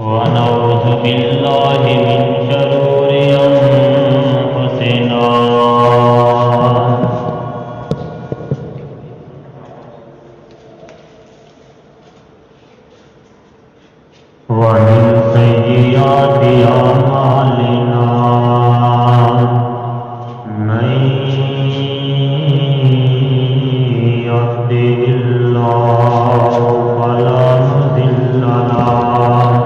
ونعوذ بالله من شرور أنفسنا ومن سيئات أعمالنا من يهده الله فلا مضل له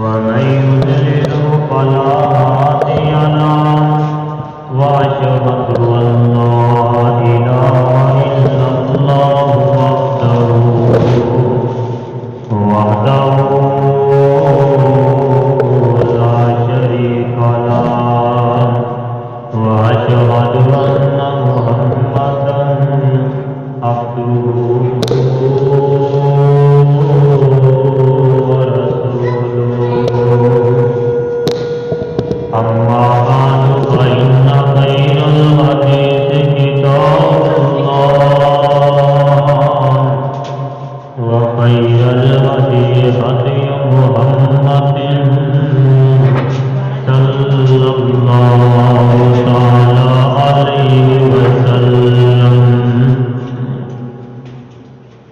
ومن يضلل فلا هادي له وأشهد أن لا إله إلا الله وحده لا شريك له وأشهد أن محمدا عبده أما بعد فإن خير الحديث كتاب الله وخير الهدي هدي محمد صلى الله تعالى عليه وسلم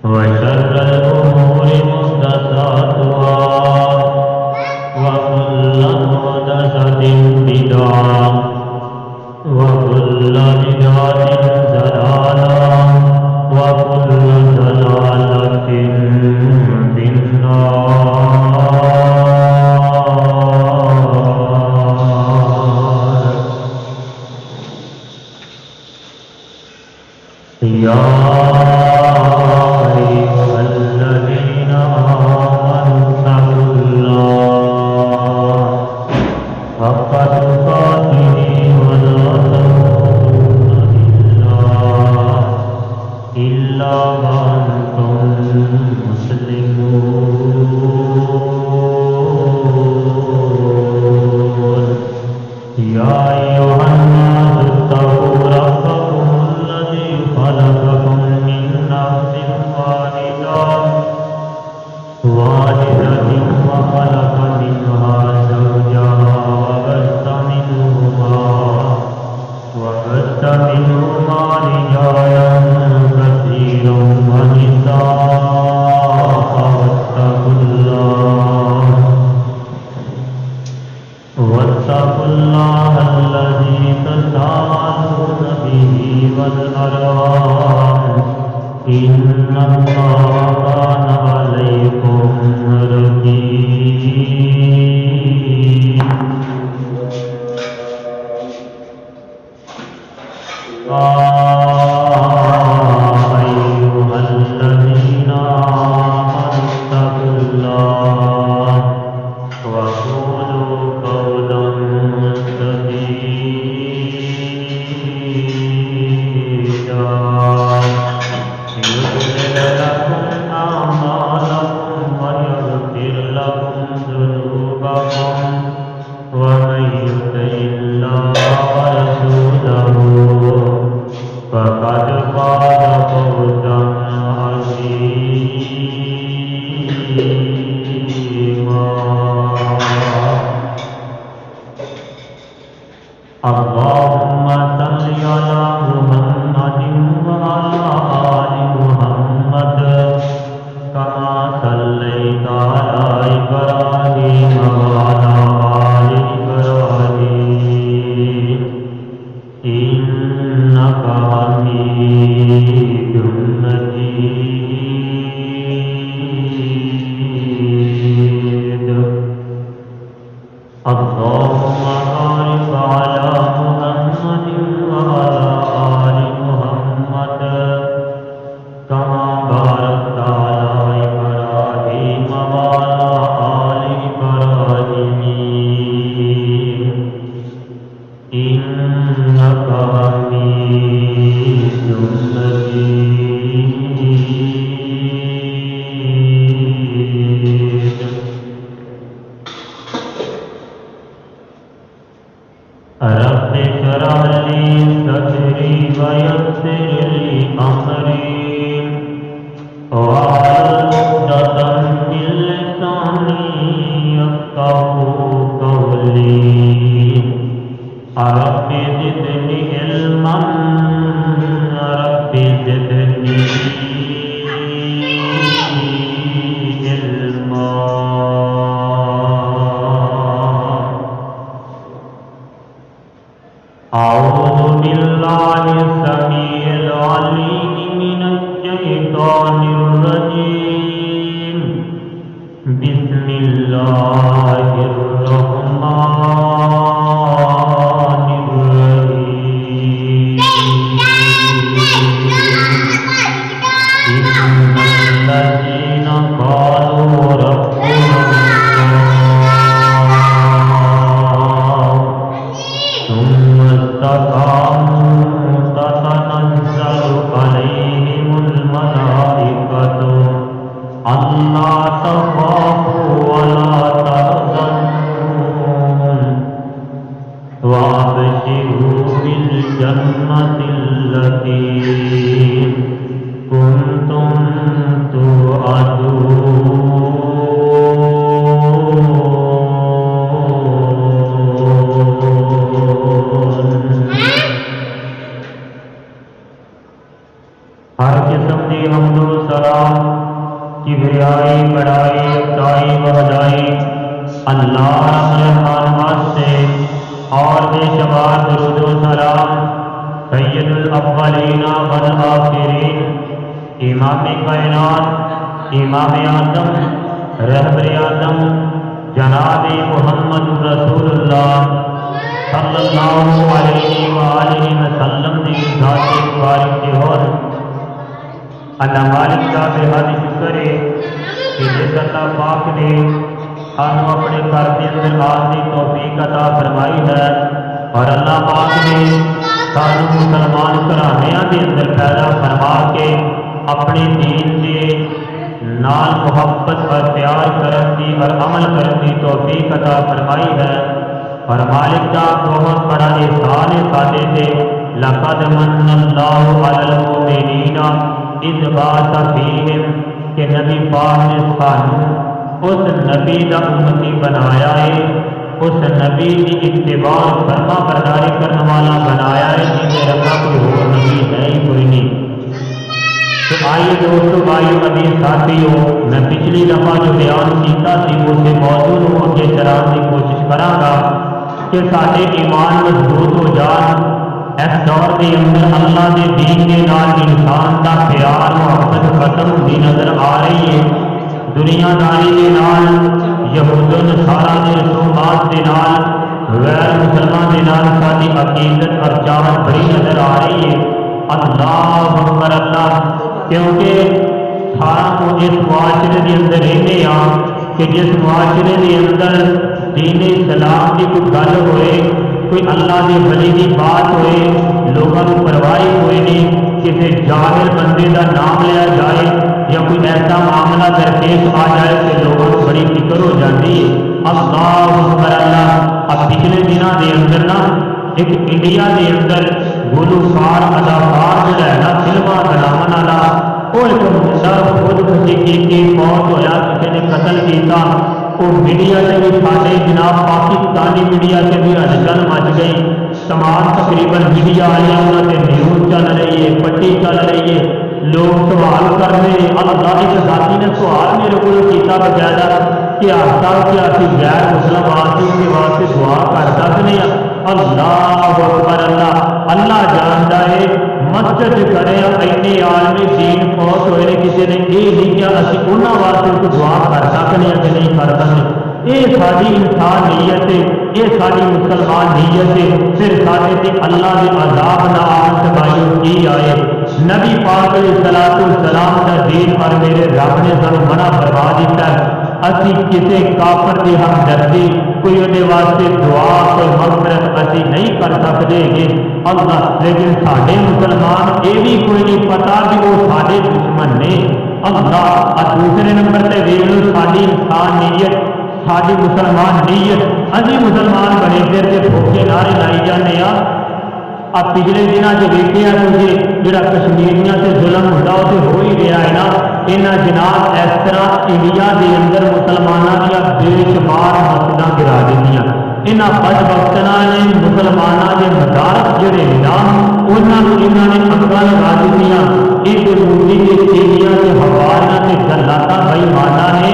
وشر الأمور محدثاتها وكل محدثة بدعة وكل بدعة ضلالة وكل ضلالة في النار. يا أيها الذين آمنوا اتقوا الله حق تقاته ولا تموتن إلا وأنتم مسلمون. يا أيها الناس اتقوا ربكم الذي خلقكم من نفس واحدة وخلق منها زوجها وبث منهما رجالا كثيرا ونساء قولي رب زدني علما رب زدني علما أعوذ بالله السميع العليم من الشيطان الرجيم بسم الله الرحمن الرحيم إن الذين قالوا ربنا الله ثم استقاموا تتنزل عليهم الملائكة ألا تخافوا ولا تحزنوا وأبشروا بالجنة التي كنتم توعدون. ہر قسم کی حمد و سلام کبریائی بڑائی اکائی بہدائی اللہ رحمان واسطے اور بے شمار درود و سلام سید الاولین والآخرین امام کائنات امام اعظم رہبر اعظم جناب محمد رسول اللہ صلی اللہ علیہ وآلہ وسلم دی ذات مبارک کے اور اللہ مالک کا بے حد شکر ہے کہ جس اللہ پاک نے ہم اپنے گھر کے اندر آنے کی توفیق عطا فرمائی ہے اور اللہ پاک نے سانو مسلمان گھرانیاں کے اندر پیدا فرما کے اپنے دین کے نال محبت اور پیار کرن کی اور عمل کرن کی توفیق عطا فرمائی ہے اور مالک کا بہت بڑا احسان ہے سادے سے لقد من اللہ علی المؤمنین اذ بعث فیہم کہ نبی پاک نے سانو اس نبی کا امتی بنایا ہے اس نبی کی اتباع فرما برداری کرنے والا بنایا ہے جن میں رکھا کوئی اور نبی ہے ہی کوئی نہیں. تو آئیے دوستو بھائیو عزیز ساتھیو میں پچھلی دفعہ جو بیان کیتا سی اسے موضوع کو اگے چلانے کی کوشش کراں گا کہ سارے ایمان مضبوط ہو جان. اس دور کے اندر اللہ کے دین کے نال انسان کا پیار محبت ختم ہوتی نظر آ رہی ہے. دنیا داری کے نال یہود و نصارا کے رسومات کے نال غیر مسلمان کے نال ساری عقیدت اور چاہت بڑی نظر آ رہی ہے. اللہ اکبر اللہ کیونکہ سارا کو اس معاشرے کے اندر رہتے ہیں کہ جس معاشرے کے اندر دین اسلام کی کوئی گل ہوئے کوئی اللہ کی ولی کی بات ہوئے لوگوں کو پرواہ ہوئے نہیں کسی جاہل بندے کا نام لیا جائے یا کوئی ایسا معاملہ درپیش آ جائے کہ لوگوں کو بڑی فکر ہو جاتی ہے. اللہ اکبر اللہ. اب پچھلے دنوں کے اندر نا ایک انڈیا کے اندر گلوکار اداکار جو ہے نا فلماں بناون والا وہ ایک منڈا خودکشی کی موت ہوا کسی نے قتل کیا. وہ میڈیا سے بھی سارے جناب پاکستانی میڈیا سے بھی ہلچل مچ گئی. تمام تقریباً میڈیا والے انہوں نے نیوز چل رہی ہے پٹی چل رہی ہے لوگ سوال کر رہے ہیں. اللہ ایک ساتھی نے سوال میرے کو کیا بقاعدہ کہ آتا کہ اسی غیر مسلم آدمی کے واسطے دعا کر سکتے ہیں. اللہ اکبر اللہ. اللہ جانتا ہے مسجد کرے اینے عالمی دین فوت ہوئے کسی نے یہ نہیں کیا اسی انہوں واسطے کو دعا کر سکتے ہیں کہ نہیں کر سکتے. یہ ساری انسان نیت ہے یہ ساری مسلمان نیت ہے. پھر سارے سے اللہ کے عذاب نہ آن سے بھائیوں کی آئے. نبی پاک علیہ السلام کا دین اور میرے رب نے سانو منع فرما دیتا ہے. اسی کسی کافر کی ہمدردی کوئی انہیں واسطے دعا کوئی مغفرت اسی نہیں کر سکتے گے اللہ. لیکن سارے مسلمان یہ بھی کوئی نہیں پتا کہ وہ سارے دشمن نے اللہ. اور دوسرے نمبر سے ویخ لو ساری انسان نیت ساری مسلمان نیت ابھی مسلمان بنے پھر کے بھوکے نعرے لائی جانے. اب پچھلے دنوں جو دیکھے تجھے جڑا کشمیریاں سے ظلم ہوتا اسے ہو ہی رہا ہے نا. انہاں جناب اس طرح انڈیا کے اندر مسلمانوں دیا بے شمار مسجداں گرا دیتیاں انہاں بدبختاں نے مسلمانوں کے مدارس جڑے نام انہاں نے اگاں لگا دیتیاں ایک موٹی کے چیلیاں کے حواریاں کے جلاتا بھائی مانا نے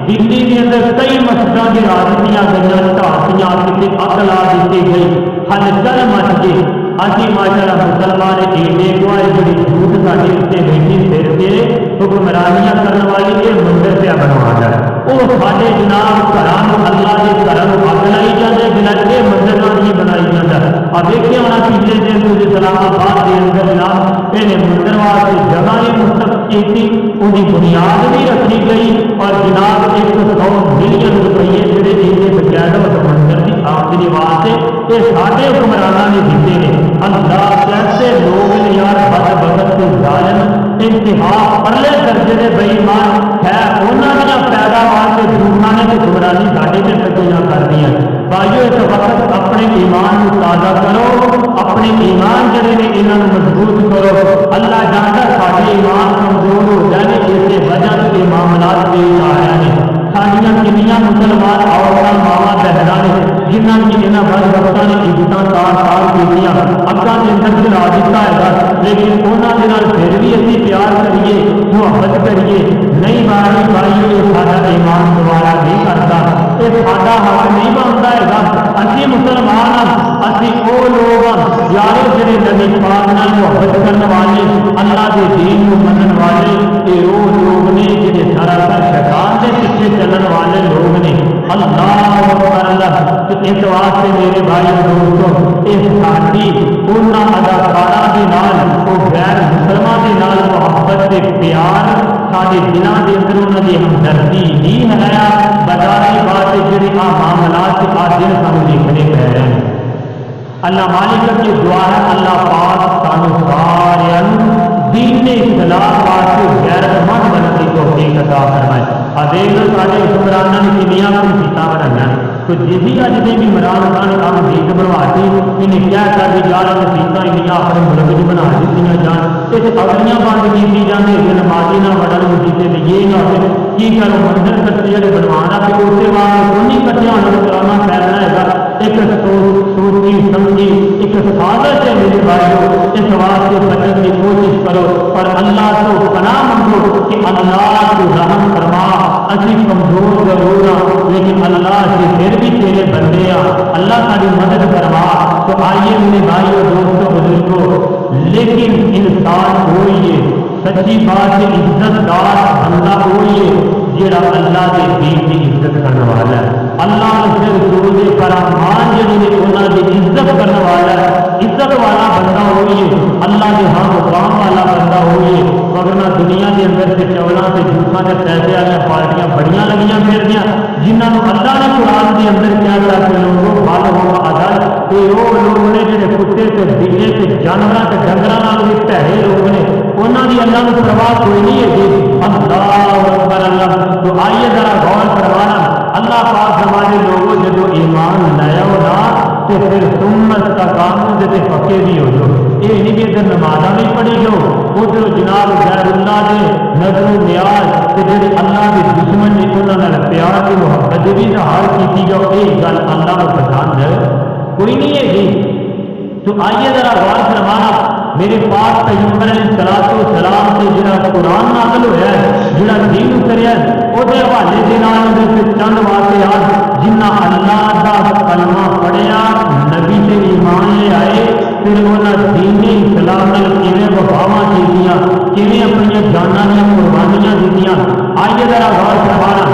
دلی کے اندر کئی مسجداں گرا دیتیاں گئیاں ٹھاکیاں کسی اگ لا دیتی گئی ہلچل مچ گئی اسی ماشاءاللہ مسلمان ایڈے کو جڑی جھوٹ ساڈے اتنے بیٹھی سر کے حکمرانیاں کرنے والی یہ مندر پہ بنوا ہے وہ سارے جناب گھروں اللہ کے گھروں اگ لائی جاتے بنا یہ مندر نہیں بنائی جاتا اب دیکھے ہونا پچھلے دن اسلام آباد کے اندر جناب یہ مندر واسطے جگہ ہی مستقبل کی وہی بنیاد بھی رکھی گئی اور جناب 100 ملین روپیے جڑے جیسے بقاعدہ اس مندر کی آمدنی واسطے یہ سارے حکمرانوں نے دیتے ہیں اللہ کیسے لوگ نے یار بد بخت کے ظالم انتہا پرلے درجے کے بے ایمان ہے انہوں نے پیداوار کے جھوٹاں نے حکمرانی ساڈے تے تکیاں کر دی ہیں بھائیو اس وقت اپنے ایمان کو تازہ کرو اپنے ایمان جڑے نے انہاں نوں مضبوط کرو اللہ جانتا ساڈے ایمان کمزور ہو جانے اس وجہ سے معاملات پیش آ رہے ہیں ساڈیاں کنیاں مسلمان عورتاں ماواں بہناں نے جنہاں کی انہاں بدبختاں نے عزتاں تار کیتیاں اگاں دے اندر گرا دتا ہے لیکن انہاں دے نال پھر بھی اسی پیار کریے محبت کریے نہیں مارنی بھائیو یہ ساڈا ایمان دوبارہ نہیں کرتا یہ ساڈا حق نہیں بنتا ہے اسی مسلمان اسی وہ لوگ یارو جڑے نبی پاک نال محبت کرنے والے اللہ کے دین کو منن والے یہ وہ لوگ نے جڑے سراسر شیطان کے پیچھے چلن والے لوگ نے اللہ اکبر اللہ اس واسطے میرے بھائی دوستوں اس ساڈی انہاں اداکاراں دے نال وہ غیر مسلماں دے نال محبت تے پیار ساڈے دلاں دے اندر انہاں دی ہمدردی نہیں ہے بجائے بات جڑے معاملات کے دن سانوں دیکھنے پہ رہے ہیں اللہ مالک کی دعا ہے اللہ پاک سانوں سارے دین اسلام واسطے غیرت مند بننے کی توفیق عطا فرمائے دیکھ لو سارے حکمرانوں نے کنیاں مسیتاں بنائیاں تو جی اج دے بھی عمران خان کام دیکھ بنواتی انہیں کیا کر دی جا رہی مسیتاں انڈیا اپنے ملک میں بنا دیتی جان اس اگلیاں بند کی جانے نمازی نہ بڑھن مسیطے میں یہ نہ ہو کی کرو مندر کٹے جڑے بنوانا کہ اسے بعد کون کٹے ہونا کرانا پھیلنا ہے ایک سوچی سمجھی ایک سازش ہے میرے بھائیوں اس واسطے بچنے کی کوشش کرو اور اللہ کو پناہ مانگو کہ اللہ کو رحم فرما اسی کمزور ضرور ہاں لیکن اللہ سے پھر بھی تیرے بندے ہاں اللہ ساری مدد فرما تو آئیے میرے بھائیوں دوستوں بزرگوں لیکن انسان ہوئیے سچی بات ہے عزت دار بندہ ہوئیے جڑا اللہ کے دین کی عزت کرنے والا ہے اللہ کے رسول کے فرمان جڑے نے انہاں کی عزت کرنے والا ہے عزت والا بندہ ہوئیے اللہ کے ہاں مقام والا بندہ ہوئیے مگر نہ دنیا کے اندر سے چولاں سے جھوٹاں سے پیسے والی پارٹیاں بڑیاں لگیاں پھردیاں جنہاں نوں اللہ نے قرآن کے اندر کیا کہا کہ لوگوں بھال ہو عدل کہ وہ لوگ نے جڑے کتے تے بلے تے جانوراں تے ڈنگراں نال بھی بھڑے لوگ نے انہاں دی اللہ نوں پرواہ کوئی نہیں ہے جی اللہ اکبر اللہ تو آئیے ذرا غور فرمانا اللہ پاک ہمارے لوگوں جب ایمان لایا ہونا تو پھر سنت کا کام دے پکے بھی ہو جو یہ نہیں کہ ادھر نمازاں بھی پڑھی جو ادھر جناب غیر اللہ دے نظر و نیاز تے جڑے اللہ کے دشمن نے انہاں نال پیار کی محبت بھی ظاہر کیتی جو یہ گل اللہ کو پسند ہے کوئی نہیں ہے جی تو آئیے ذرا غور فرمانا میرے پاس پیغمبر علیہ السلام سے جڑا قرآن نازل ہوا ہے جڑا دین اتریا ہے وہ حوالے کے نال چند واقعات جنہ اللہ کا کلمہ پڑھیا نبی سے ایمان لے آئے پھر انہاں دین اسلام نال کیویں وفاواں کیتیاں کیویں اپنی جاناں دی قربانیاں دتیاں آئیے ذرا غور فرمانا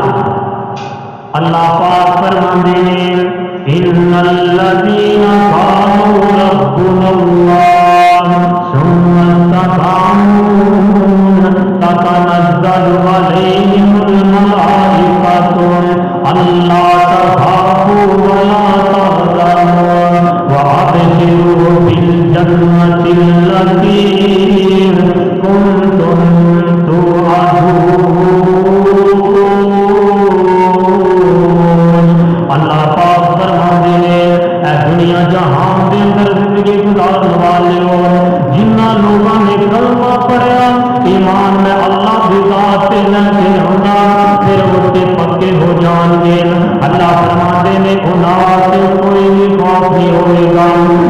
اللہ پاک فرماندے ہیں ان الذين قالوا ربنا الله ثم استقاموا تتنزل عليهم الملائكة ألا تخافوا ولا تحزنوا وأبشروا بالجنة التي كنتم توعدون جاؤں گا پھر اس کے پکے ہو جان گے اللہ فرماتے نے انہاں سے کوئی بھی خوف نہیں ہوئے گا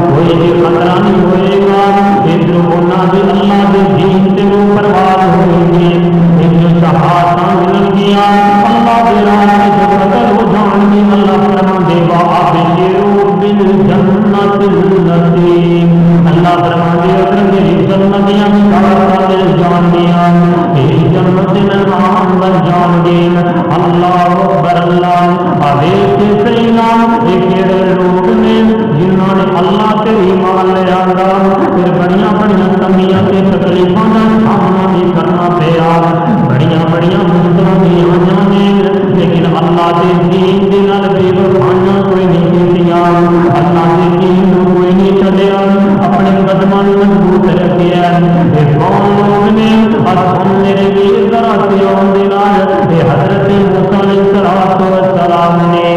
کوئی بھی خطرہ نہیں ہوئے گا ادھر انہاں بھی اللہ کے دین سے وہ پرواز ہوئے گے ادھر شہادتاں ملن گیا اللہ کے راہ میں جو قتل ہو جان گے اللہ فرما دے گا ابشروا بالجنت التي اللہ فرما دے اگر میری جنتیاں بشارت مل جان گیا میری جنت مہمان بن جان گے اللہ اکبر اللہ ابھی کے صحیح نام ایک لوگ نے جنہوں نے اللہ سے ایمان لے آندا پھر بڑیاں بڑیاں کمیاں تے تکلیفاں دا سامنا بھی کرنا پیا بڑیاں بڑیاں مشکلاں بھی آئیاں نے لیکن اللہ دے دین دے نال بے وفائیاں کوئی نہیں کیتیاں اللہ دے دین نوں کوئی نہیں چھڈیا اپنے قدماں نوں مضبوط رکھیا اے کون لوگ نے ہم میرے ویر ذرا سیون دے نال اے حضرت موسیٰ علیہ السلام نے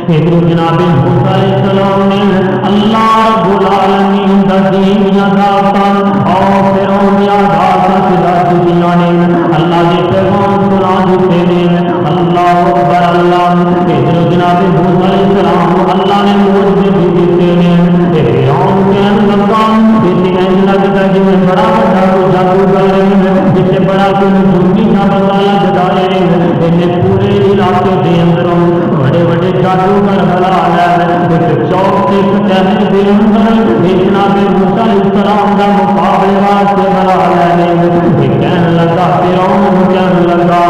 ادھر جناب موسیٰ علیہ السلام نے اللہ رب العالمین دا دین یاداتا اور فرعون یاداتا سدا دنیا نے اللہ کے پیغام سنا دیتے نے اللہ اکبر اللہ ادھر جناب موسیٰ علیہ السلام اللہ نے معجزے بھی دیتے نے فرعون کے لگا اسے ایسا لگتا ہے کہ بڑا بڑا جادوگر ہے جسے بڑا کوئی نجومی نہ بتایا جا رہے ہیں پورے علاقے کے اندر بڑے بڑے جادوگر بنا ہے چوک کے کہنے کے اندر جناب موسیٰ علیہ السلام کا مقابلے واسطے بنا ہے کہنے لگا فرعون کہنے لگا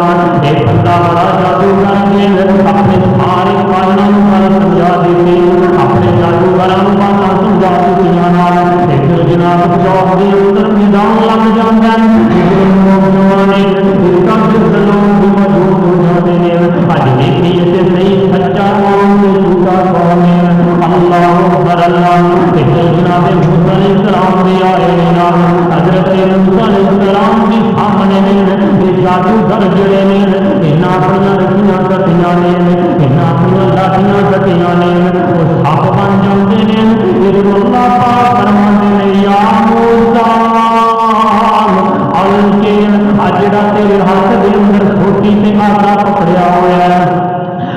ایک بندہ بڑا جادوگر ہے اپنے سارے قانون پر سمجھا دیتے اپنے جادوگروں کا سمجھا دیتے جناب چوک کے اندر میدان لگ جاتا ہے نوجوانے اس کا سلام بھی موجود ہو جاتے ہیں اج دیکھیے سے صحیح سچا کون ہے جھوٹا کون ہے اللہ اکبر اللہ جناب موسیٰ علیہ السلام بھی آئے نام حضرت موسیٰ علیہ السلام بھی سامنے نے جادوگر جڑے نے انہاں اپنیاں رسیاں کٹیاں نے انہاں اپنیاں لاٹیاں کٹیاں نے وہ سپ بن جاندے نے پھر اللہ پاک فرماتے نے یا موسیٰ الکے اجڑا تیرے ہاتھ دے اندر چھوٹی تے آٹا پکڑیا ہوا ہے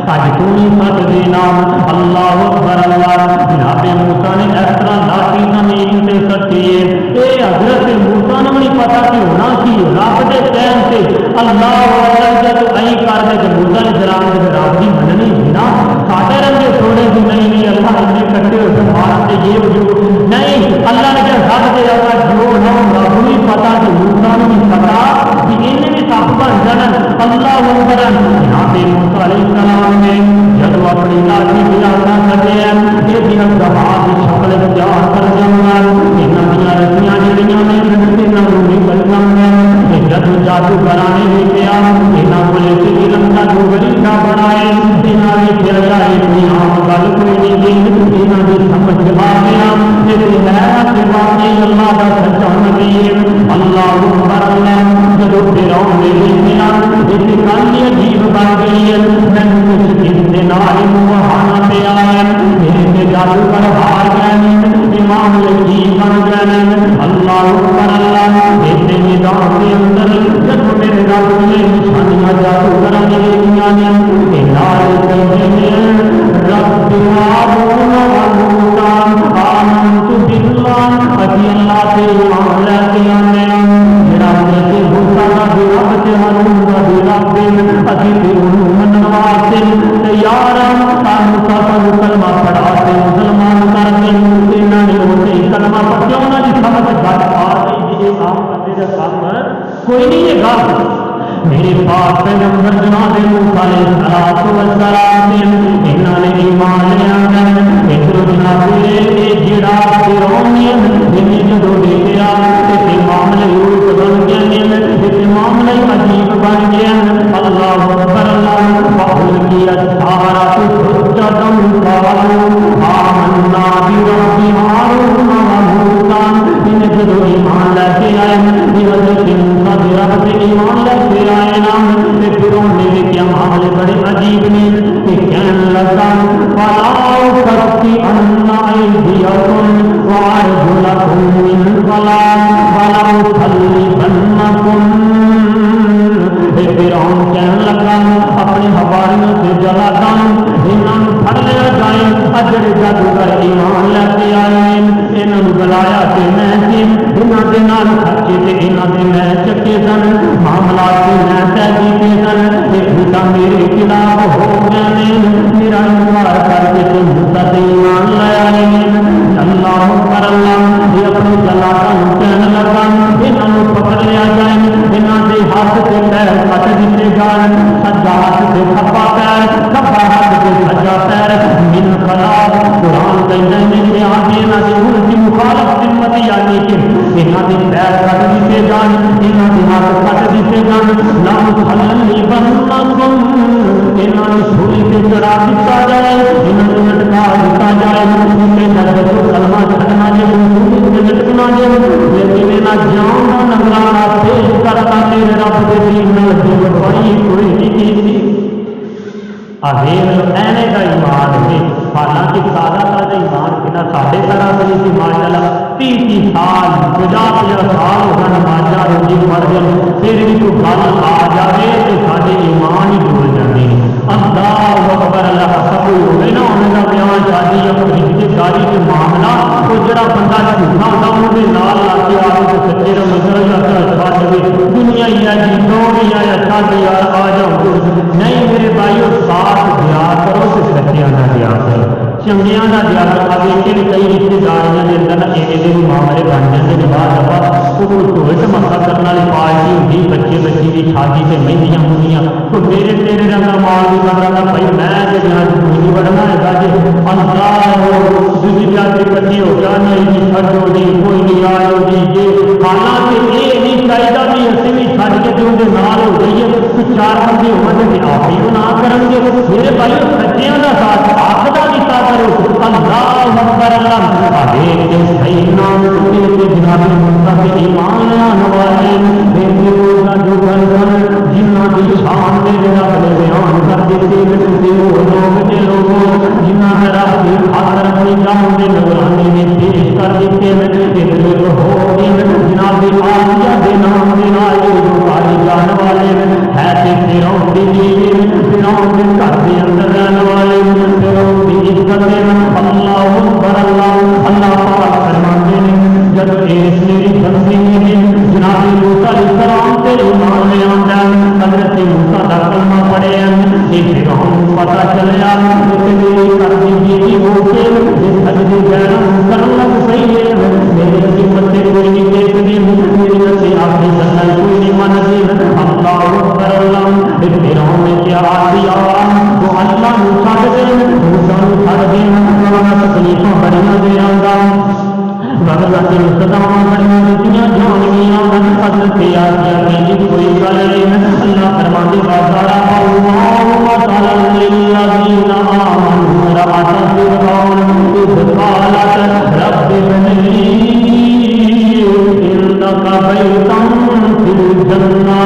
اج تو نہیں سچ دینا اللہ اکبر اللہ جناب موسیٰ نے اس طرح لاٹھی زمین تے سٹی ہے اے حضرت موسیٰ نے نہیں پتا کہ ہونا کی رب دے ٹائم سے اللہ اکبر جب ائی کر دے کہ موسیٰ علیہ السلام نے رب دی مننی نا ساڈے رنگے تھوڑے بھی نہیں اللہ نے کٹے ہوئے مار تے یہ وجود نہیں اللہ نے کہا سب دے اللہ جو نہ رب کو پتا کہ موسیٰ نے نہیں پتا کہ انہیں بھی سب بن جانا اللہ اکبر جناب موسیٰ علیہ السلام نے جب اپنی لاٹھی گرانا کرتے ہیں یہ دن گواہ کی شکل اختیار کر جانا انہاں دیاں رسیاں جڑیاں نے انہاں نوں نکل جانا جب جادو کرانے لے کے آ انہاں کولے سی علم کا جوگری کا بنائے انہاں نے پھر جائے کوئی عام گل کوئی نہیں دی انہاں دی سمجھ آ گیا کہ ہے کہ واقعی اللہ کا سچا نبی اللہ اکبر اللہ جب فرعون نے دیکھا اس گل یہ عجیب بن گئی ہے میں کچھ دن نال وہاں پہ آیا میرے جادوگر ہار گئے امام یقین بن گئے اللہ اکبر اللہ اس میدان کے اندر جب میرے رب نے نشانیاں جادوگر نے دیکھیاں نے نال کہتے ہیں رب ہارون و موسیٰ آمنت باللہ اسی اللہ سے ایمان لے کے آنے جڑا میرے موسیٰ کا بھی رب سے ہارون کا بھی رب اسی بھی انہوں منن واسطے تیار موسیٰ کا کلمہ پڑھا کے مسلمان کر کے انہوں نے اسے کلمہ پڑھ کے انہوں نے سمجھ گھٹ آ گئی یہ عام بندے کا کام کوئی نہیں یہ گل میرے پاس پیغمبر جناب موسیٰ علیہ السلام نے انہوں نے ایمان لے آیا ادھر جناب جڑا فرعون نے جدوں دیکھا تے معاملے الٹ بن گئے تے معاملے عجیب بن گئے اللہ اکبر اللہ بہل کی سارا سجدہ قالوا آمنا برب ہارون و موسیٰ ان جدوں ایمان لے کے آئے حضرت موسیٰ کے رب سے ایمان لے کے آئے نام تے فرعون نے دیکھا معاملے بڑے عجیب نے کہ کہنے لگا فلا تقطعن ایدیکم وارجلکم من خلاف ولا اصلبنکم کہنے لگا اپنے حواریوں سے جلاتاں انہوں پھڑ لیا جائے اجڑے جادوگر ایمان لے کے آئے انہوں بلایا کہ میں سی انہوں کے نال خرچے تے انہوں نے میں چکے سن معاملات سے میں طے کیتے سن ایک بیٹا میرے خلاف ہو گئے میرا انکار کر کے تم مدت ایمان لے آئے اللہ اکبر اللہ یہ اپنے جلاتاں کہنے لگا انہوں پکڑ لیا جائے انہوں کے ہاتھ سے پیر کٹ دیتے جائے سجا ہاتھ سے کھبا پیر کھبا ہاتھ سے سجا پیر من خلاف قرآن کہتے ہیں کہ آگے انہوں نے ان کی مخالف قسمت یعنی کہ انہوں نے پیر کٹ دیتے جائے انہوں نے ہاتھ کٹ دیتے جائے لام خلنی بنکم انہوں نے سولی سے چڑھا دیتا جائے انہوں نے لٹکا دیتا جائے ان کے درد کو کلمہ چھڑنا جائے لٹکنا جائے لیکن انہوں جان کا نگرانہ پیش کرتا میرے رب کے دین میں بڑی کوئی نہیں کی آخر اینے کا ایمان ہے حالانکہ سادہ سادہ ایمان کنا ساڑھے طرح سے نہیں ماشاء اللہ 30 سال 50 سال ہو گئے نمازاں روزی پڑھ گئے پھر بھی کوئی گل آ جائے تو سارے ایمان ہی ڈول جاتے ہیں اللہ اکبر اللہ سب ہوئے نا انہوں کا بیان شادی یا رشتے داری کے معاملہ وہ جڑا بندہ جھوٹا ہوتا انہوں نے نال لا کے آ کے سچے کا مطلب چھوڑ دنیا ہی ہے جی دور ہی ہے اچھا یار آ جاؤ نہیں میرے بھائیو ساتھ دیا کرو تو سچیاں کا دیا کرو چنگیاں کا دیا کرو اب ایک کئی رشتے داریاں کے اندر ایسے بھی معاملے بن جاتے ہیں بعد دفعہ وہ کوئی ٹوئٹ مسا کرنے والی پارٹی ہوتی بچے بچی کی شادی سے مہندیاں ہوندیاں تو میرے تیرے رنگا مال بھی بن رہا بھائی میں جب کوئی نہیں بڑھنا ہے جی اللہ دوسری جاتی کٹھی ہو گیا نہیں جی چھڈو جی کوئی نہیں آئے جی یہ حالانکہ یہ نہیں چاہیے بھی اسی بھی چھڈ کے جو اندر نال ہو جائیے تو 4 بندے ہونے آپ ہی نہ کریں گے میرے بھائی سچیاں کا ساتھ آپ کا دتا کرو اللہ اکبر اللہ آگے کے صحیح نام کے جناب مصطفی ایمان آنے والے جو جنہوں کی شان کے رب نے بیان کر دیتے وہ لوگ کے لوگوں جنہوں نے رب کی خاطر اپنی جان کے نگرانی میں پیش کر دیتے ایک ہو جناب آسیہ کے نام کے نال جو پائی جان والے ہے فرعون کی بیوی فرعون کے گھر کے اندر رہنے والے فرعون کی عزت اللہ اکبر اللہ پاک فرماتے ہیں جب اس میری بندی نے جناب موسیٰ علیہ السلام سے ایمان لے آندا حضرت موسیٰ کا کلمہ پڑھے یہ فرعون پتہ چلیا کہ میری گھر کی بیوی ہو کے اس سجدے غیر کرن لگ پئی ہے میرے قسمت سے کوئی نہیں دیکھتی میری سے آخری کرنا کوئی نہیں مانتی اللہ اکبر اللہ فرعون نے کیا کیا وہ اللہ نو چھڈ دے موسیٰ نو چھڈ دے تکلیفاں بڑیاں دے آندا بغلت صداواں بڑیاں دیتیاں جان گیاں حضرت آسیہ کی کوئی گل نہیں اللہ فرماندے بازار اللہ تعالی للذین آمنوا امرأۃ فرعون اذ قالت رب ابن لی عندک بیتا فی الجنہ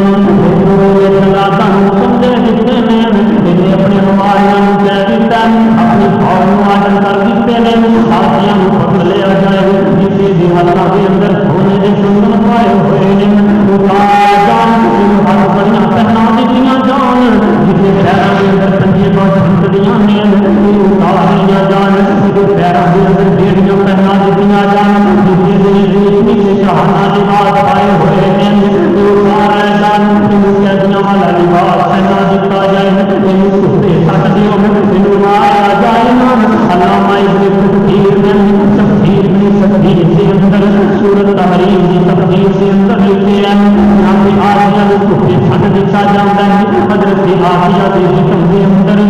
اپنے ہمارے کہہ دیتا اپنی فوج آڈر کر دیتے ہیں آسیہ پکڑ لیا جائے جسے دیہاتوں کے اندر سونے کے سندر پائے ہوئے ہیں جان ہر بڑیاں پہنا دیتیاں جان جسے پیروں کے اندر سنجیباں چھنڈیاں نے اتاریاں جان جسے پیروں کے اندر بیڑیاں پہنا دیتیاں جان جسے ریشمی کے شاہانہ لباس پائے ہوئے ہیں اتارا جان قیدیاں والا لباس پہنا دیتا جائے علامہ تفسیر کے اندر سورۃ تحریم کی تفسیر کے اندر لکھتے ہیں یہاں پہ آسیہ کو کتے چھڈ دیتا جاتا ہے حضرت آسیہ کے جسم کے اندر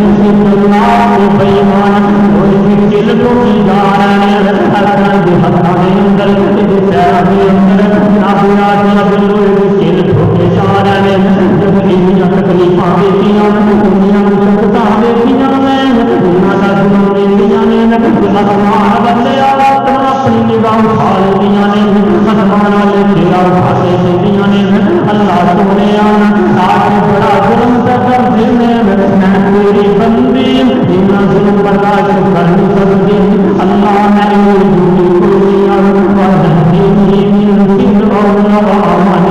اللہ کے بے ایمان اور اس کے دل کو کی جا رہے ہیں ارکان کے ہاتھوں کے اندر پیروں کے اندر جناب آسیہ بالکل دل ٹھوکے جا رہے ہیں جب انہیاں تکلیفاں دیتیاں انہیاں مشقتاں دیتیاں انہاں دا ظلم دیتیاں نے آسمان بندے اپنی نگاہ اٹھا لیتیاں نے آسمان والے نگاہ اٹھا کے دیتیاں نے اللہ سونے آج بڑا ظلم کر دینے میں تیری بندی انہاں ظلم برداشت کر نہیں سکتی اللہ میں جھوٹی کوئی اور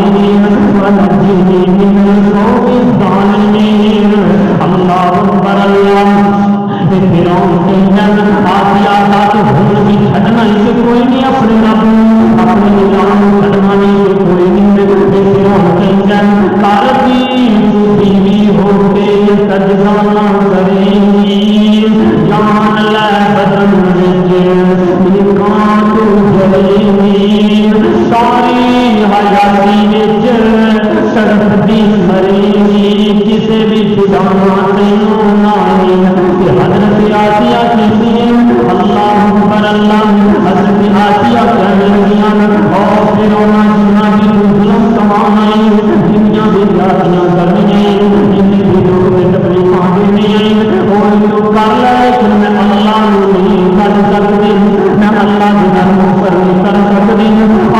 شان تینوں نائی کہ حضرت آسیہ کہتی ہیں اللہ اکبر اللہ حضرت آسیہ کہنے لگیاں اور فرعون جنہ کی ظلم کمانا ہے دنیا بھی جاتیاں کرنی ہیں جن کی لوگ کے تکلیفاں دینے ہیں اور تو کر لے کہ میں اللہ نہیں کر سکتی میں اللہ کے نام پر نہیں کر سکتی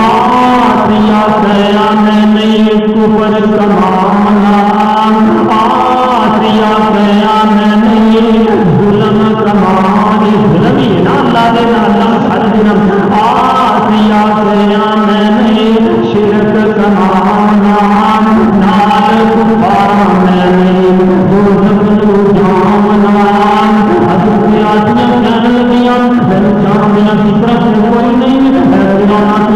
آسیہ کہیا میں نہیں کفر کمانا آسیہ کہیا میں نہیں ظلم کمانی ظلم ہی نا اللہ دے اللہ ہر دن آسیہ کہیا میں نہیں شرک کمانا نال کفار میں نہیں دوزخ نو جامنا حضرت آسیہ کہنے لگیاں میں جامنا کی طرف کوئی نہیں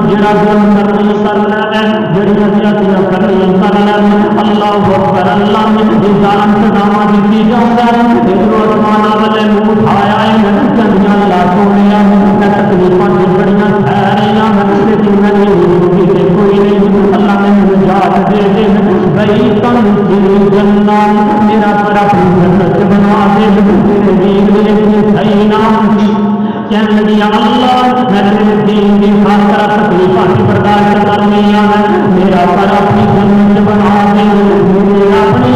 جڑا گل کرنی کرنا ہے جڑیاں زیادتیاں کرنی کرنا ہے اللہ اکبر اللہ نے ظالم سزاواں دتی جاندا ہے ادھر آسماناں والے منہ اٹھایا ہے گندیاں لاشوں لیا ہے تکلیفاں دی بڑیاں ٹھہریاں لیکن میں نے کسی کوئی نہیں اللہ نے نجات دے دے بھائی تن کی جنت میرا پر اپنی جنت بنا دے میرے دین میں صحیح نام کہنے لگی اللہ میں تیرے دین کی خاطر تکلیفاں برداشت کرنی ہے میرا پر اپنی جنت بنا دے میرے اپنی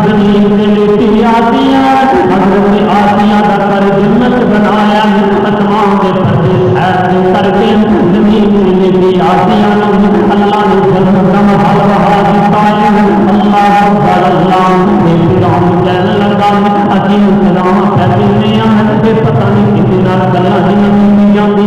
زمین سے لیتی آتی ہے حضرت آسیہ کا پر جنت بنایا آسمان کے پردے سیر سے کر کے زمین سے لیتی آتی ہے اللہ نے جنت کا محل بہا دیتا ہے اللہ اکبر اللہ فرعون کہنے لگا اسی سلام پھیلنے ہیں پتہ نہیں کسی نال گلاں جنت جب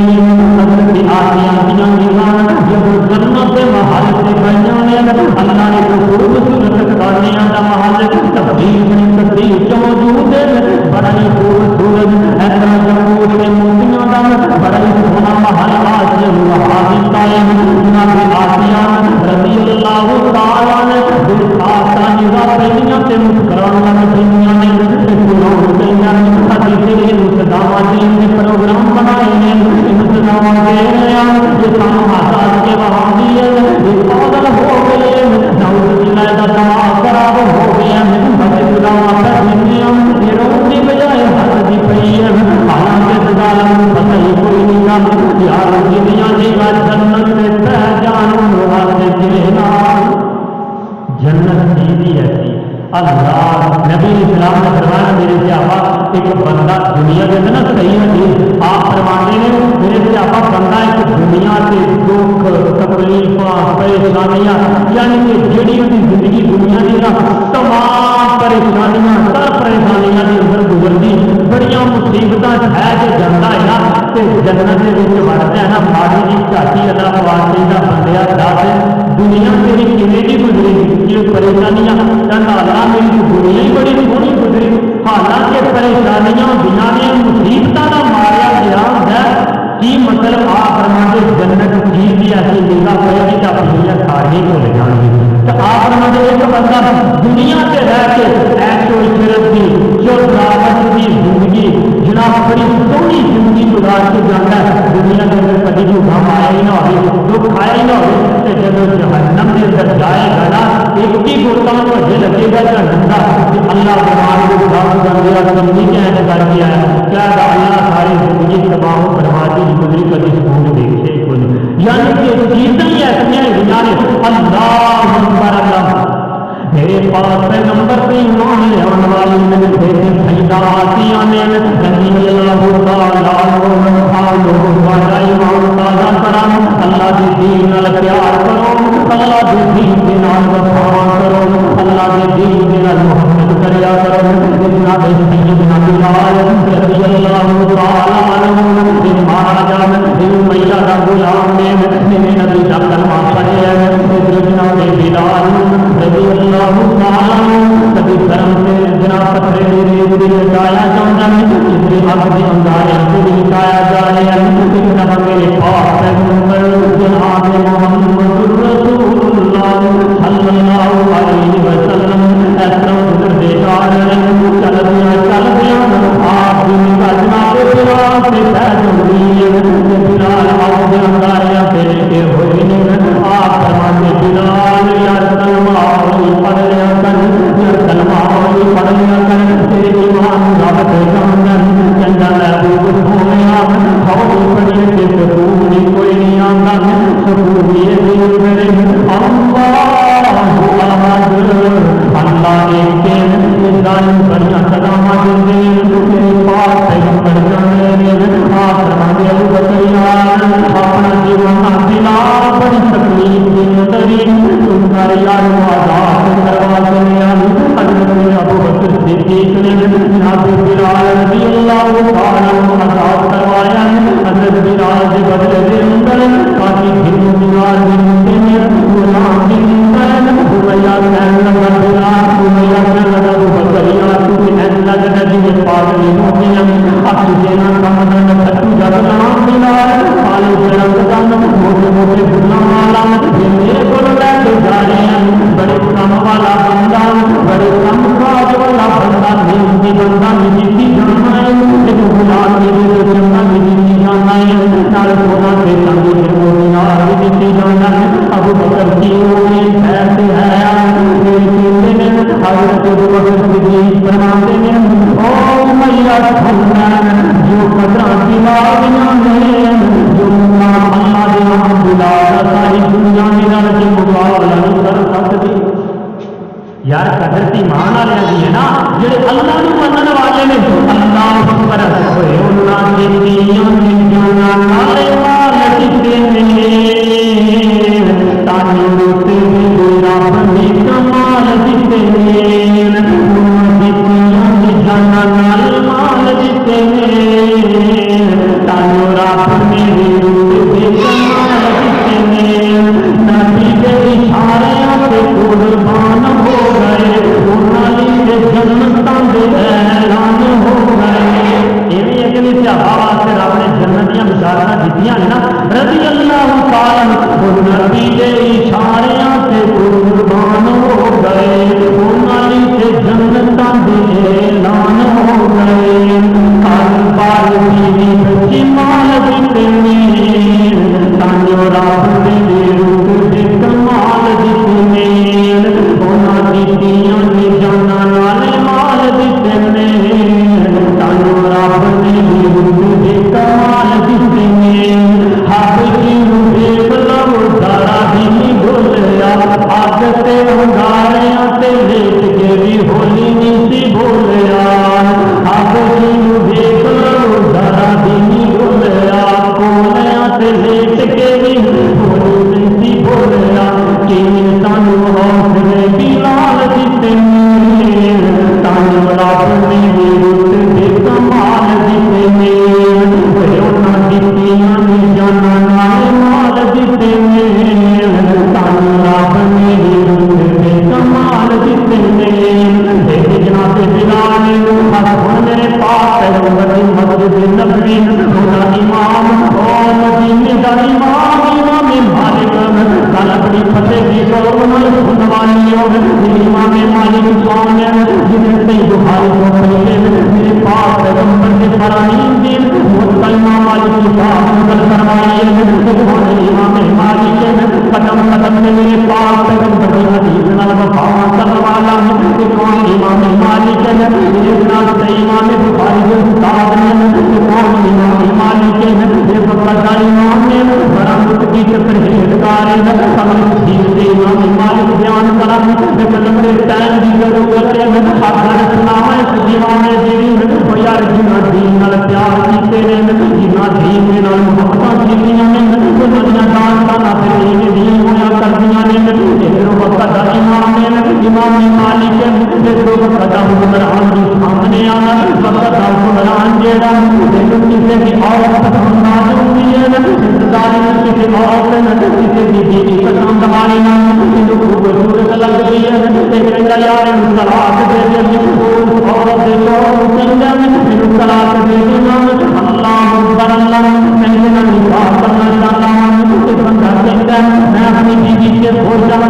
جنت کے محل سے بنانے اللہ نے خوبصورت کانیاں کا محل تبدیل تصدیق موجود ہے بڑا ہی خوبصورت ایسا جمہور کے موتیاں کا بڑا ہی سونا محل آسیہ وہاں دیتا ہے جناب آسیہ رضی اللہ تعالیٰ نے آسانی کا پہلیاں سے مسکرانا پہلیاں نے قرآن پہلیاں نے حدیث مصدامہ دین کے پروگرام بنائے ہیں مصدامہ دے رہے ہیں یہ سانو آزاد کے وہاں بھی ہے یہ پاگل ہو گئے نعوذ باللہ کا دماغ خراب ہو گیا مصدامہ پہلے ہیں یہ روز کی بجائے حد دی پئی ہے حالانکہ ظالم پتہ ہی کوئی نہیں کام یار دنیا کی جنت سے پہچانوں واسطے جہنا جنت سیدھی ایسی اللہ نبی اسلام نے فرمایا میرے صحابہ ایک بندہ دنیا کے اندر صحیح حدیث آپ فرماتے ہیں میرے صحابہ بندہ ایک دنیا سے دکھ تکلیفاں پریشانیاں یعنی کہ جڑی ان کی زندگی دنیا کی تمام پریشانیاں سر پریشانیاں کے اندر گزرتی بڑیاں مصیبتاں ہے جو جانتا ہے نا کہ جنت کے وچ وڑتا ہے نا ماڑی جی چاٹی اللہ واسطے دا بندیا دس دنیا تیری کیویں دی گزری یہ پریشانیاں کہندا اللہ میری دنیا ہی بڑی سونی گزری حالانکہ پریشانیاں بنا دیا مصیبتاں دا ماریا گیا ہے کی مطلب آپ فرماتے جنت چیز بھی ایسی نگاہ پڑے گی کہ اپنی ساری کو لے جان گی تو آپ فرماتے ایک بندہ دنیا سے رہ کے ایسو عشرت کی جو دعوت کی زندگی جناب بڑی سونی زندگی گزار کے جانا ہے دنیا کے اندر کبھی بھی غم آیا ہی نہ ہو دکھ آیا ہی نہ ہو کہ جب جہنم کے اندر جائے گا نا ایک ہی گوتا مجھے لگے گا جہنم کا کہ اللہ بنا کو دعوت کر دیا زندگی کے ایسے کر دیا ہے کیا اللہ ساری زندگی تباہ و بربادی گزری کبھی سکون دیکھے کوئی یعنی کہ چیزیں ہی ایسی ہیں اللہ اکبر اللہ میرے پاس پیغمبر پہ ایمان لے آنے والی میرے سیدہ آسیہ نے رضی اللہ تعالیٰ عنہ ایمان تازہ کرا اللہ کے دین نال پیار کرو اللہ کے دین کے نال وفا کرو اللہ کے دین کے نال محبت کریا کرو جناب سیدنا بلال رضی اللہ تعالیٰ عنہ مہاراجا میاں کا غلام نے میرے نبی کا کلمہ پڑھیا ہے جناب بلال رضی اللہ کبھی گرم سے جناب پتھرے دل لٹایا جاتا ہے کسی حق کے انگارے سے لٹایا جا رہا ہے اتنا میرے پاس پیغمبر جناب محمد رسول اللہ صلی اللہ علیہ وسلم ایسا گزر دے جا رہے ہیں چل گیا آپ دن کا جناب بلال سے پیدا ہوئی ہے بلال آپ کے انگاریاں سے لے ہوئے ہیں آپ فرماتے بلال یا کلمہ پڑھ لیا کر یا کلمہ پڑھ لیا ظالم بڑیاں سزاواں دیندے میرے پاس پیغمبر جانے آپ فرماندے ابو بکر یار اپنا جیون دلا بڑی تکلیف دی اندر تم کر یار آزاد کروا دے حضرت ابو بکر صدیق نے جناب بلال رضی اللہ تعالی عنہ آزاد کروایا حضرت بلال کے بدلے دے اندر کافی دن بیمار دن غلام دن امیہ کہنے لگا بلال امیہ کہنے لگا ابو بکر یار تو کہنے لگا جی پاگل ہو گیا اب تجھے نہ سمجھنا تو جب نام بلال کالے کے رنگ کا موٹے موٹے غلام والا یہ بول لے کے جا رہے ہیں بڑے کم والا بندہ بڑے کم کاج والا بندہ نہیں بندہ نہیں جانا ہے لیکن غلام کے لیے چنگا نہیں جانا ہے نال سونا سے چاندی سے مینار بھی نہیں جانا ہے ابو بکر کی امید ایسے ہے حضرت ابو بکر صدیق فرماتے ہیں او میاں جو قدرہ کی باغیاں ہیں جو اللہ دے نام بلال ساری دنیا میں نہ کے مقابلہ نہیں کر سکتی یار قدر کی مان والے دی ہے نا جڑے اللہ نو منن والے نے اللہ پر ہوئے انہاں دے دیاں جانا نالے مال کتے نے تانوں تے کوئی رب نے کمال دتے نے انہاں دے دیاں جانا نال مال دتے نے تانوں رب نے دے کمال دتے نے نبی دے اشارے تے قربان ہو گئے انہاں دے جنتاں دے اعلان ہو گئے ایویں اگلی صحابہ واسطے رب نے جنت دیاں بشارتاں دتیاں نا رضی اللہ تعالی عنہ نبی دے اشارے تے قربان ہو گئے انہاں دے جنتاں دے اعلان ہو گئے کل بار بیوی بچی مال دتے نے تانوں رب دے روپ دے کمال دتے نے انہاں دی دیاں دی جانا نالے مال دتے نے تانوں رب دے روپ دے کمال دتے نے ہر جیوں دیکھ لو ذرا بھی نہیں بولیا اگ تے انگاریاں تے لیٹ کے بھی ہولی نہیں سی بولیا ہر جیوں دیکھ لو ذرا بھی نہیں بولیا کولیاں تے لیٹ کے بھی ہولی نہیں سی بولیا کہ تانوں حوصلے بلال دتے نے تانوں رب نے روپ دے کمال دتے نے انہاں دتیاں نے جانا نال مال دتے نے تانوں رب نے روپ دے کمال دتے نے جناب بلال ہن میرے پاس پیغمبر دی مسجد نبوی دا امام اور مدینے دا امام امام مالک کل اپنی فتح کی قوم سنوانی ہو امام مالک کون ہے جنہیں صحیح بخاری کو پڑھے میرے پاس پیغمبر کے فرامین دین مطلع امام مالک کی بات نقل کروائی ہے کون امام مالک ہے قدم قدم میں میرے پاس پیغمبر کی حدیث نال وفا کرنے والا ہے کون امام مالک ہے میرے نال صحیح امام بخاری کے استاد نے کون امام مالک ہے یہ بڑا امام نے بڑا متقی پرہیزگار ہے سمجھ دین امام مالک بیان کرا لیکن لمبے ٹائم دی ضرورت ہے اگر سناوا اس دیوان جیڑی او یار جنہ دین نال پیار کیتے نے جنہ دین نال محبت کیتیاں نے انہاں دیاں داستاناں پھر دین ہویا کردیاں نے ایک وقت دا امام نے امام مالک ایک وقت دا حکمران دی سامنے آنا وقت دا حکمران جیڑا کسی کی عورت پسند نہ ہوتی ہے انتظار کسی عورت نے کسی کی بیوی پسند آئی نہ خوبصورت لگتی ہے لیکن یار طلاق دے دے عورت دے طلاق دے دے اللہ اکبر اللہ میں نکاح کرنا چاہتا ہوں کہ بندہ کہتا ہے میں اپنی بیوی سے بول جاؤں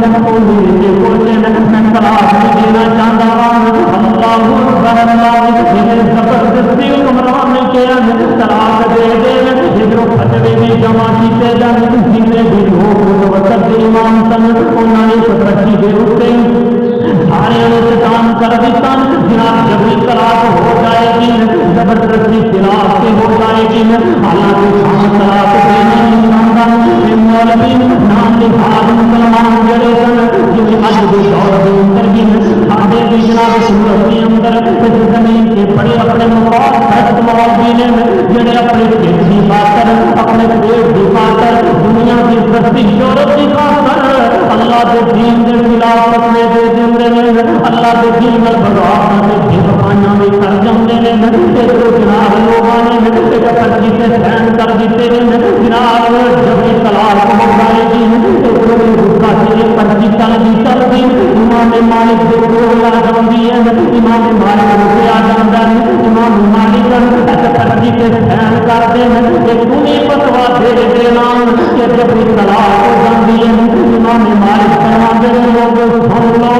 میں طلاق دینا چاہتا ہوں اللہ اکبر اللہ میرے زبردستی حکمران نے کیا طلاق دے دے ادھر فتوے بھی جمع کیتے جانے جتنے بھی لوگ وقت امام سن انہوں نے سرکی دے اٹھتے سارے انتظام کر دیتا جناب جبری طلاق ہو جائے گی زبردستی طلاق سے ہو جائے گی حالانکہ شام طلاق دینا نہیں مولوی نام لحاظ مسلمان جڑے سن جنہیں اج کے دور کے اندر بھی سارے بھی جناب سورت کے اندر اندر اس زمین کے بڑے اپنے مقام پرست موازین جڑے اپنے پیٹ کی خاطر اپنے پیٹ کی خاطر دنیا کی سستی شہرت کی خاطر اللہ کے دین کے خلاف فتوے دے دیندے نے اللہ کے دین نال بغاوت تے بے وفائیاں بھی کر جاندے نے تے جناب لوگاں نے ایک پرچی تے سائن کر دیتے نے جناب جب طلاق ہو جائے گی ایک روکا سے پرچی چل دی امام مالک کے کول آ جاندی ہے امام مالک سے آ جاندا ہے امام مالک ایسے پرچی تے سائن کر دے کہ تمہیں فتوا دے دینا کہ جب طلاق ہو جاندی ہے امام مالک فرماندے نے لوگ سن لو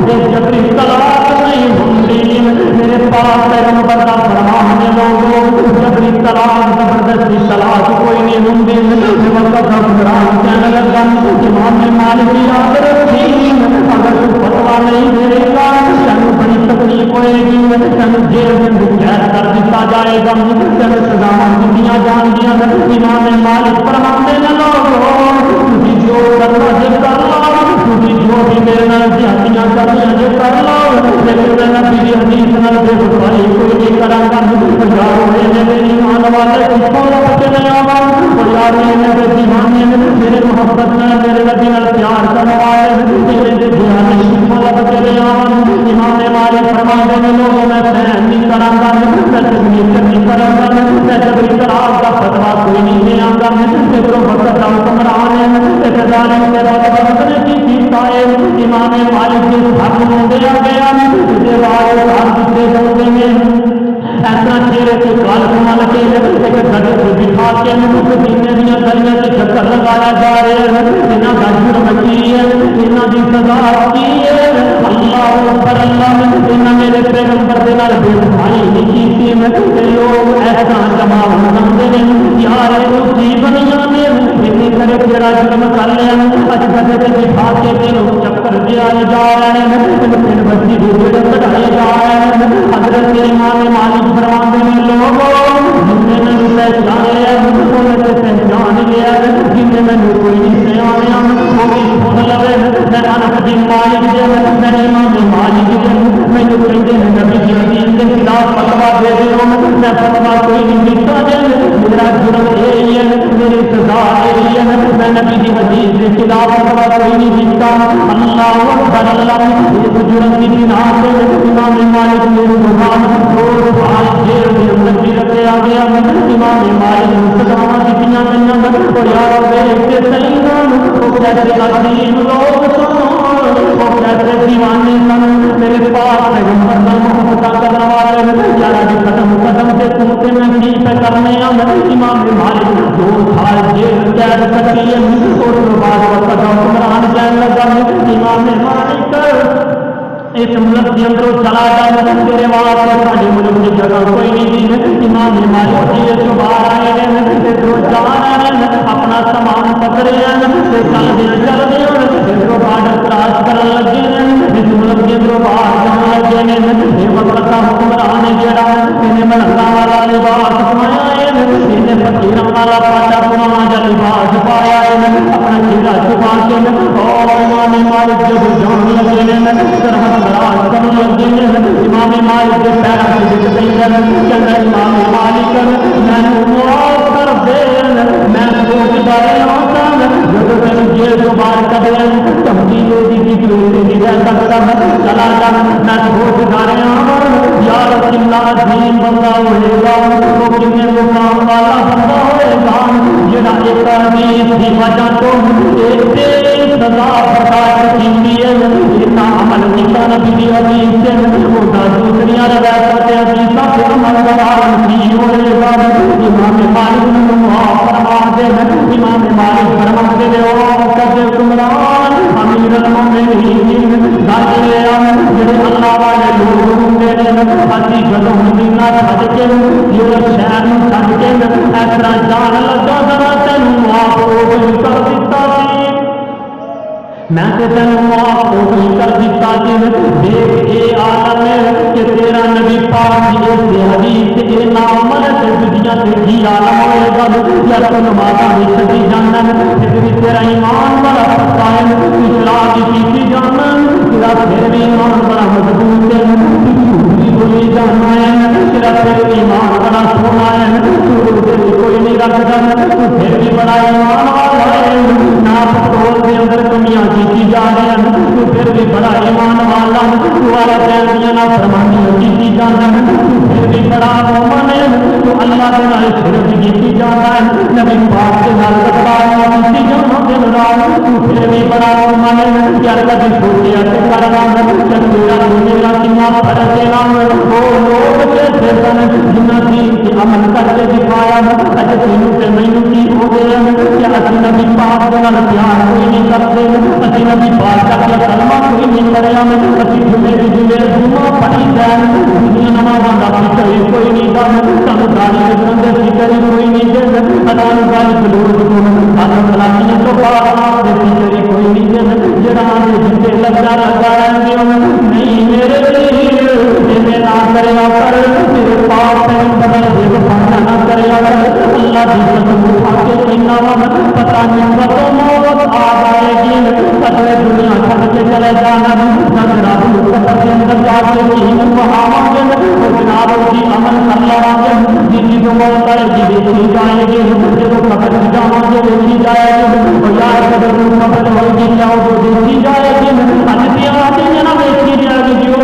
کہ جب طلاق نہیں ہوندی میرے پاس پیغمبر کا فرمان ہے لوگوں جبری طلاق زبردستی طلاق کوئی نہیں ہوندی میں وقت حکمران کہنے لگا امام مالک یاد رکھی اگر تو فتوا نہیں دے گا تینوں بڑی تکلیف ہوئے گی تینوں جیل میں قید کر دیتا جائے گا تینوں سزاواں دتیاں جان گیاں امام مالک فرماندے نے لوگوں تسی جو کرنا جے کر لو تسی جو بھی میرے نال زیادتیاں کرنیاں جے کر لو لیکن میں نبی دی حدیث نال بے وفائی کوئی نہیں کراں گا یار میرے ایمان والے کتوں لگ چلے آواں یار میرے دیوانے میرے محبت نال میرے نبی نال پیار کرنے والے میرے دیوانے کتوں لگ چلے آواں امام مالک فرماندے نے لوگوں میں بیان نہیں کراں گا میں تکلیف نہیں کراں گا میں جبری طلاق کا فتوا کوئی نہیں دیاں گا کہ تو وقت کا حکمران ہے کہ ظالم کے وقت نے کی کیتا ہے امام مالک کے حق میں دیا گیا اسے بعد ہر دوسرے ہوتے ہیں ایسا چہرے سے کال کما لگے ایک گھر سے بٹھا کے پینے دیا گلیاں سے چکر لگایا جا رہے ہیں انہاں کا جرم کی ہے انہاں کی سزا کی ہے اللہ اکبر اللہ انہاں میرے پیغمبر دے نال بے وفائی نہیں کیتی ہے لوگ ایسا جمع ہوندے نے یار اسی بنیاں نے اسی کرے جڑا جرم کر لیا اج گھر سے بٹھا کے تینوں چکر دیا جا رہے ہیں پھر بچی دے کٹائے جا رہے ہیں حضرت امام مالک فرماندے نے لوگوں جن نے پہچان لیا انہوں نے پہچان لیا جن نے کوئی نہیں پہچانیا وہ بھی سن لوے میں انس بن مالک دے میں امام مالک دے میں جو کہندے ہیں نبی دی حدیث کے خلاف فتوا دے دیو میں فتوا کوئی نہیں دیتا دے میرا جرم یہ ہے میری سزا یہ ہے میں نبی دی حدیث کے خلاف فتوا کوئی نہیں دیتا اللہ اکبر اللہ اس جرم کی بنا پہ امام مالک نے زبان جیل کے اندر بھی رکھا گیا امام مالک سزاواں دتیاں گئیاں اور یار دیکھتے صحیح وہ کیسے عظیم لوگ سن وہ کیسے دیوانے سن میرے پاس پیغمبر کا محبت کرنے والے یار قدم قدم سے تمتے میں کی پہ کرنے امام مالک 2 سال جیل قید کٹی ہے اور بعد وقت حکمران کہنے لگا امام مالک اس ملک کے اندر چلا جائے تیرے واسطے ساڈے ملک کی جگہ کوئی نہیں تھی امام مالک جیل تو باہر آئے ہیں ادھر جا رہے ہیں اپنا سامان پکڑے ہیں چل دے ادھر بارڈر کراس کرن لگے ہیں اس ملک کے اندر باہر جان لگے ہیں یہ وقت کا حکمران جڑا انہیں ملکاں والا لباس پایا ہے انہیں فقیراں والا پاٹا پرانا جا لباس پایا ہے اپنا چہرہ چھپا کے اور امام مالک جب جان لگے ہیں راز کرنے لگے امام مالک کے پیرا سے جتنے کہ امام مالک میں معاف کر دے میں سوچتا رہا جب میں جیل کو باہر کر تمکین دی کی رہ سکتا چلا جا میں سوچتا رہا یار کتنا عظیم بندہ ہوئے گا وہ کتنے مقام والا بندہ ہوئے گا جہاں ایک حدیث کی وجہ تو ایک سزا برداشت کی ہے اتنا عمل کیا نبی دی حدیث سے وہ دوسری روایت سے حدیث سے عمل کران کی ہوئے گا امام مالک نے معاف فرما دے امام مالک فرما دے او قد حکمران امیر المومنین داخل جڑے اللہ والے لوگ ہوندے نے اسی جدوں مدینہ چھڈ کے یہ شہر نوں چھڈ کے اس طرح جان لگا ذرا تینوں معاف کر دیتا سی میں تے تینوں معاف کر دیتا سی دیکھ اے عالم کہ تیرا نبی پاک دی اس حدیث اے نام تے دنیا تے کی عالم ہوئے گا یا تو نمازاں وچ سچی جاننا پھر بھی تیرا ایمان بڑا پکا ہے اصلاح کی جاننا تیرا پھر بھی ایمان بڑا مضبوط ہے کی جانا ہے تو پھر بھی بڑا مومن ہے تو اللہ کے نال شرک کی جانا ہے نبی پاک کے نال غدار کی جانا دن رات تو پھر بھی بڑا مومن ہے یار کبھی سوچیا کہ کرنا کہ میرا میرا کتنا فرق ہے نام وہ لوگ کیسے سن جنہاں دین کے عمل کر کے دکھایا اج تینوں تے مینوں کی ہو گیا کہ اسی نبی پاک کے نال پیار کوئی نہیں کرتے اسی نبی پاک کا کلمہ کوئی نہیں پڑھیا اسی جمعے کی جمعہ پڑھی جائے دنیا نمازاں دا فکر کوئی نہیں کرنا سانو داڑھی رکھن دے فکر کوئی نہیں دے سانو گل فلوس کو سانو سلاطین تو پاک دے فکر کوئی نہیں دے جڑا دے جتے لگا لگا رہندے نہیں میرے دل تے نہ کریا کر میرے پاک تے بدل دے وفا نہ کریا کر اللہ دی قسم کھا کے کہنا وا پتہ نہیں کدوں موت آ جائے گی کدے دنیا چھڈ کے چلے جانا جناب قبر کے اندر جا کے نہیں وہاں گے جناب کی عمل کر لواں گے جی جو موت آئے گی دیکھی جائے گی جب قبر میں جاواں گے دیکھی جائے گی اور یار قبر قبر ہوگی جاؤ تو دیکھی جائے گی اج بھی آتے ہیں نا دیکھی جائے گی جو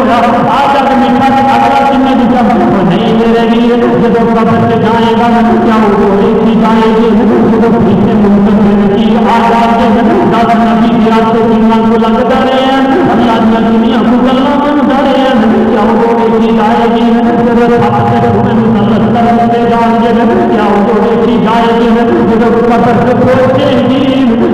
آج تک میٹھا اگلا سننے کی جب نہیں میرے لیے جب قبر سے جائے گا کیا وہ دیکھی جائے گی جب پیچھے منتظر کی آ جائے گی دس نبی کی راستے دنیا کو لگ ڈرے ہیں اللہ کی دنیا کو گلا بن ڈرے ہیں کیا وہ دیکھی جائے گی جب حق سے تمہیں مسلط کرتے جائیں گے کیا وہ دیکھی جائے گی جب قبر سے پہنچے گی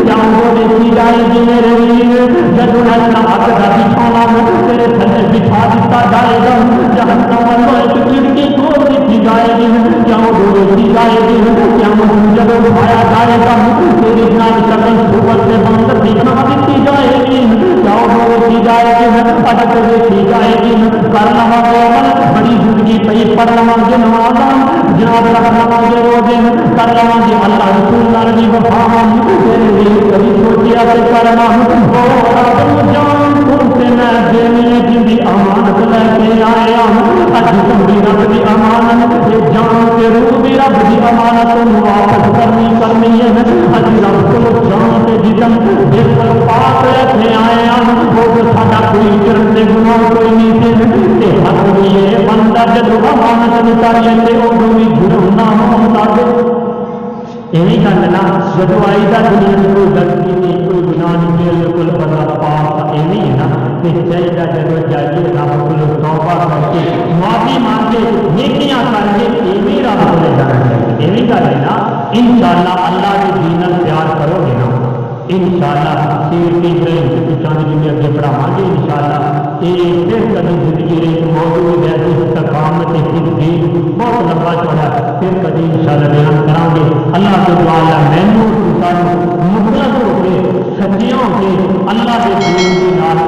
کیا وہ دیکھی جائے گی میرے لیے جب ایسا حق کا بچھانا تیرے تھلے بچھا دیتا جائے گا جہنم میں ایک کھڑکی کھول دیکھی جائے گی کیا وہ دیکھی جائے گی کیا وہ جب اٹھایا جائے گا تیری جان شکل صورت سے بند دکھا دیتی جائے گی کیا وہ دیکھی جائے گی پٹک دیکھی جائے گی کر لوا عمل بڑی زندگی پہ پڑھ لوا گے نماز جناب رکھ لوا گے روزے کر لوا گے اللہ رسول نال بھی وفا تیرے لیے کبھی سوچیا کہ کرنا ہو جان سے میں دینے کی امانت لے کے آیا اج تمہیں رب کی امانت یہ جان کے روح بھی رب کی امانت واپس کرنی ہے اج رب کو جان کے جسم بالکل پاک رکھنے آیا وہ ساڈا کوئی جرم سے گناہ کوئی نہیں تے حق بھی یہ بندہ جب امانت اتار لیتے وہ بھی جرم نہ ہوتا یہی گل نا جب آئی کا دنیا میں کوئی غلطی نہیں کوئی گناہ نہیں بالکل بندہ پاک ایویں ہے نا کہ چاہیے جب جائیے رب کو توبہ کر کے معافی مانگ کے نیکیاں کر کے ایویں رب کو لے جانا چاہیے ایویں گل ہے نا انشاءاللہ اللہ کے دین نال پیار کرو گے نا انشاءاللہ سیر کی برے چند جن اگے پڑھاواں گے انشاءاللہ یہ پھر کبھی زندگی ایک موضوع ہے استقامت صدیق بہت لمبا چوڑا پھر کبھی انشاءاللہ بیان کراں گے اللہ کے دعا اللہ مینوں سانوں مطلق ہو کے سچیاں ہو کے اللہ کے دین کے نال